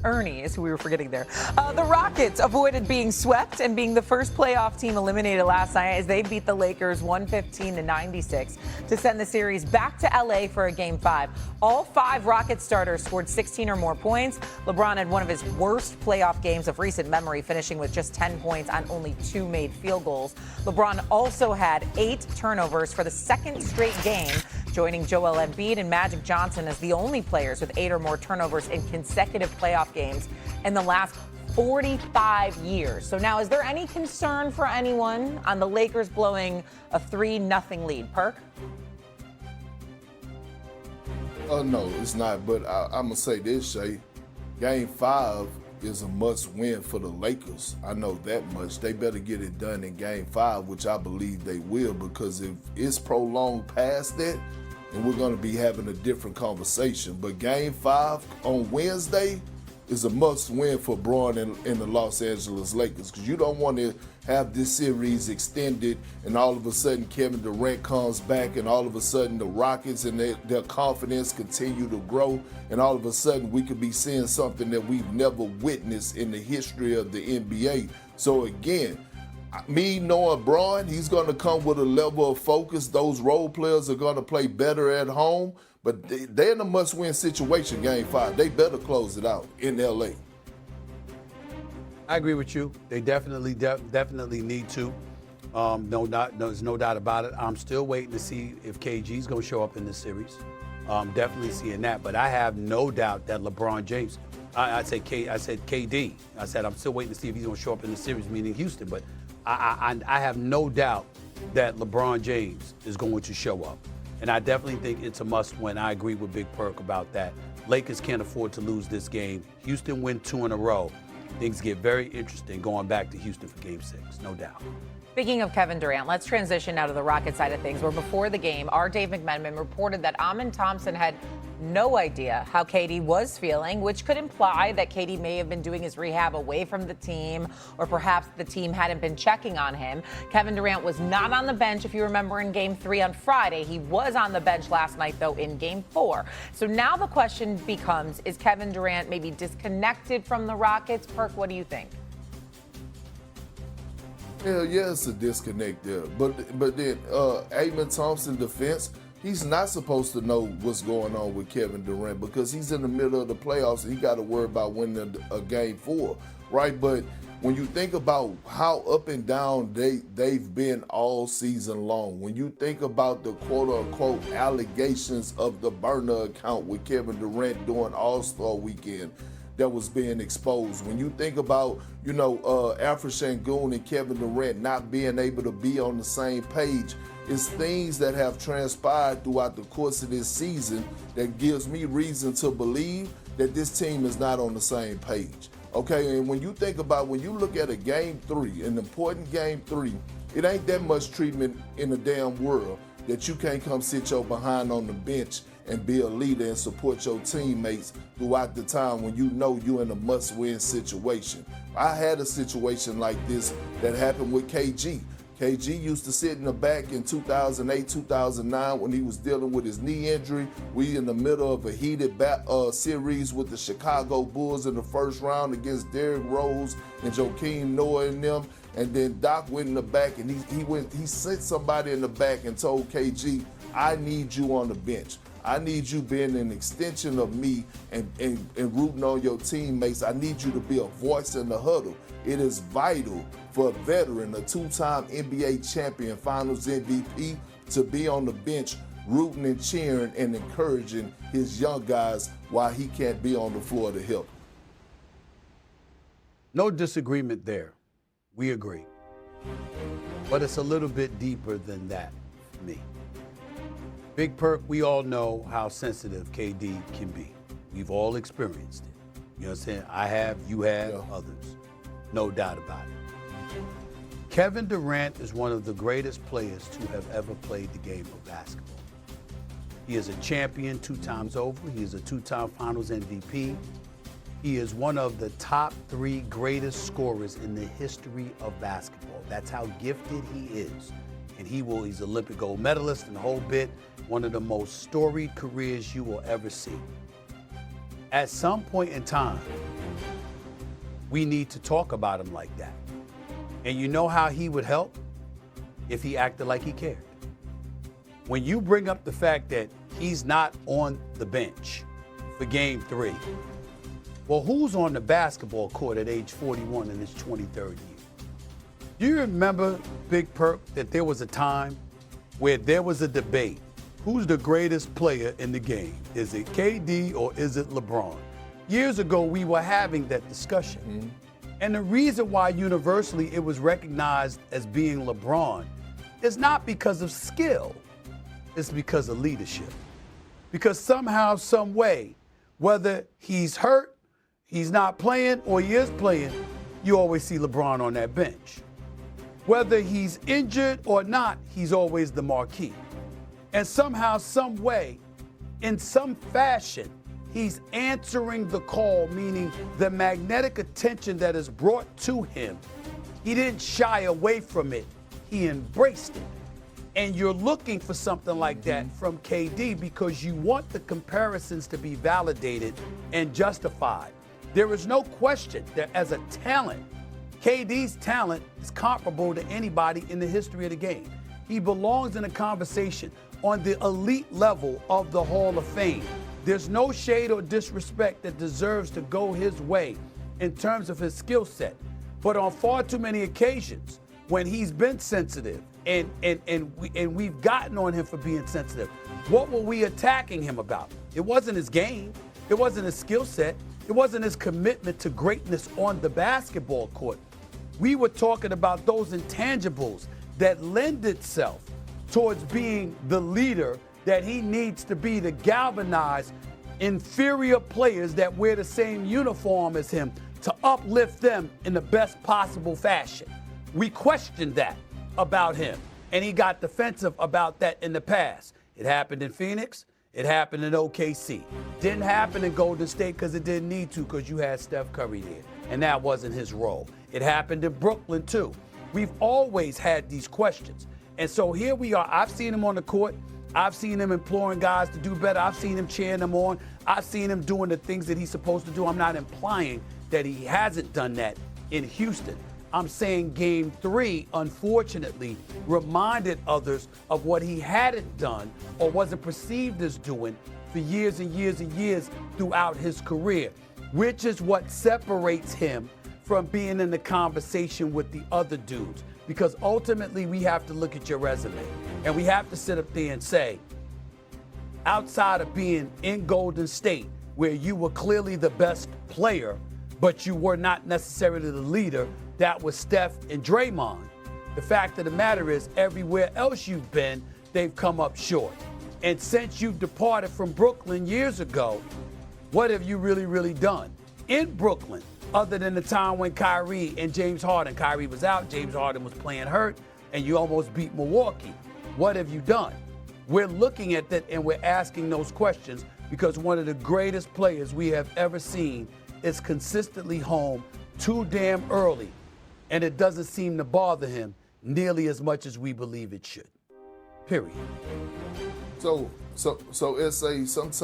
Ernie is who we were forgetting there. The Rockets avoided being swept and being the first playoff team eliminated last night as they beat the Lakers 115-96 to send the series back to LA for a Game 5. All 5 Rockets starters scored 16 or more points. LeBron had one of his worst playoff games of recent memory, finishing with just 10 points on only 2 made field goals. LeBron also had 8 turnovers for the second straight game, joining Joel Embiid and Magic Johnson as the only players with 8 or more turnovers in consecutive playoff games in the last 45 years. So now, is there any concern for anyone on the Lakers blowing a 3-0 lead? Perk? No, it's not. But I'm going to say this, Shay. Game 5 is a must-win for the Lakers. I know that much. They better get it done in Game 5, which I believe they will, because if it's prolonged past that, and we're going to be having a different conversation. But Game 5 on Wednesday is a must-win for Braun and the Los Angeles Lakers, because you don't want to have this series extended and all of a sudden Kevin Durant comes back and all of a sudden the Rockets and their confidence continue to grow, and all of a sudden we could be seeing something that we've never witnessed in the history of the NBA. So again, me knowing Braun, he's going to come with a level of focus. Those role players are going to play better at home, but they're in a must-win situation, Game 5. They better close it out in L.A. I agree with you. They definitely need to. There's no doubt about it. I'm still waiting to see if KG's going to show up in this series. Definitely seeing that, but I have no doubt that LeBron James. I said KD. I said I'm still waiting to see if he's going to show up in the series, meaning Houston, but I have no doubt that LeBron James is going to show up. And I definitely think it's a must-win. I agree with Big Perk about that. Lakers can't afford to lose this game. Houston win 2 in a row. Things get very interesting going back to Houston for Game 6, no doubt. Speaking of Kevin Durant, let's transition now to the Rocket side of things, where before the game, our Dave McMenamin reported that Amin Thompson had no idea how KD was feeling, which could imply that KD may have been doing his rehab away from the team, or perhaps the team hadn't been checking on him. Kevin Durant was not on the bench, if you remember, in Game 3 on Friday. He was on the bench last night, though, in Game 4. So now the question becomes, is Kevin Durant maybe disconnected from the Rockets? Perk, what do you think? Hell yeah, it's a disconnect there. But then Amin Thompson defense, he's not supposed to know what's going on with Kevin Durant, because he's in the middle of the playoffs and he got to worry about winning a Game 4, right? But when you think about how up and down they've been all season long, when you think about the quote-unquote allegations of the burner account with Kevin Durant during All-Star Weekend that was being exposed, when you think about, Alfred Sengun and Kevin Durant not being able to be on the same page, it's things that have transpired throughout the course of this season that gives me reason to believe that this team is not on the same page. Okay, and when you look at a Game 3, an important Game 3, it ain't that much treatment in the damn world that you can't come sit your behind on the bench and be a leader and support your teammates throughout the time when you know you're in a must-win situation. I had a situation like this that happened with KG. KG used to sit in the back in 2008, 2009 when he was dealing with his knee injury. We in the middle of a heated series with the Chicago Bulls in the first round against Derrick Rose and Joakim Noah and them. And then Doc went in the back and he sent somebody in the back and told KG, I need you on the bench. I need you being an extension of me and rooting on your teammates. I need you to be a voice in the huddle. It is vital for a veteran, a 2-time NBA champion, Finals MVP, to be on the bench rooting and cheering and encouraging his young guys while he can't be on the floor to help. No disagreement there. We agree. But it's a little bit deeper than that for me. Big Perk, we all know how sensitive KD can be. We've all experienced it. You know what I'm saying? I have, you have, others. No doubt about it. Kevin Durant is one of the greatest players to have ever played the game of basketball. He is a champion 2 times over. He is a 2-time Finals MVP. He is one of the top 3 greatest scorers in the history of basketball. That's how gifted he is. And he's an Olympic gold medalist and the whole bit. One of the most storied careers you will ever see. At some point in time, we need to talk about him like that. And you know how he would help? If he acted like he cared. When you bring up the fact that he's not on the bench for game 3, well, who's on the basketball court at age 41 in his 23rd year? Do you remember, Big Perk, that there was a time where there was a debate? Who's the greatest player in the game? Is it KD or is it LeBron? Years ago, we were having that discussion. Mm-hmm. And the reason why universally it was recognized as being LeBron is not because of skill, it's because of leadership. Because somehow, some way, whether he's hurt, he's not playing, or he is playing, you always see LeBron on that bench. Whether he's injured or not, he's always the marquee. And somehow, some way, in some fashion, he's answering the call, meaning the magnetic attention that is brought to him. He didn't shy away from it. He embraced it. And you're looking for something like that from KD because you want the comparisons to be validated and justified. There is no question that as a talent, KD's talent is comparable to anybody in the history of the game. He belongs in a conversation on the elite level of the Hall of Fame. There's no shade or disrespect that deserves to go his way in terms of his skill set. But on far too many occasions, when he's been sensitive and we've gotten on him for being sensitive, what were we attacking him about? It wasn't his game. It wasn't his skill set. It wasn't his commitment to greatness on the basketball court. We were talking about those intangibles that lend itself towards being the leader that he needs to be to galvanize inferior players that wear the same uniform as him to uplift them in the best possible fashion. We questioned that about him, and he got defensive about that in the past. It happened in Phoenix. It happened in OKC. Didn't happen in Golden State because it didn't need to because you had Steph Curry there, and that wasn't his role. It happened in Brooklyn, too. We've always had these questions. And so here we are. I've seen him on the court. I've seen him imploring guys to do better. I've seen him cheering them on. I've seen him doing the things that he's supposed to do. I'm not implying that he hasn't done that in Houston. I'm saying game 3, unfortunately, reminded others of what he hadn't done or wasn't perceived as doing for years and years and years throughout his career, which is what separates him from being in the conversation with the other dudes. Because ultimately, we have to look at your resume, and we have to sit up there and say, outside of being in Golden State, where you were clearly the best player, but you were not necessarily the leader, that was Steph and Draymond. The fact of the matter is, everywhere else you've been, they've come up short. And since you've departed from Brooklyn years ago, what have you really done in Brooklyn? Other than the time when Kyrie and James Harden, Kyrie was out, James Harden was playing hurt, and you almost beat Milwaukee. What have you done? We're looking at that and we're asking those questions because one of the greatest players we have ever seen is consistently home too damn early, and it doesn't seem to bother him nearly as much as we believe it should. Period. So it's a sometimes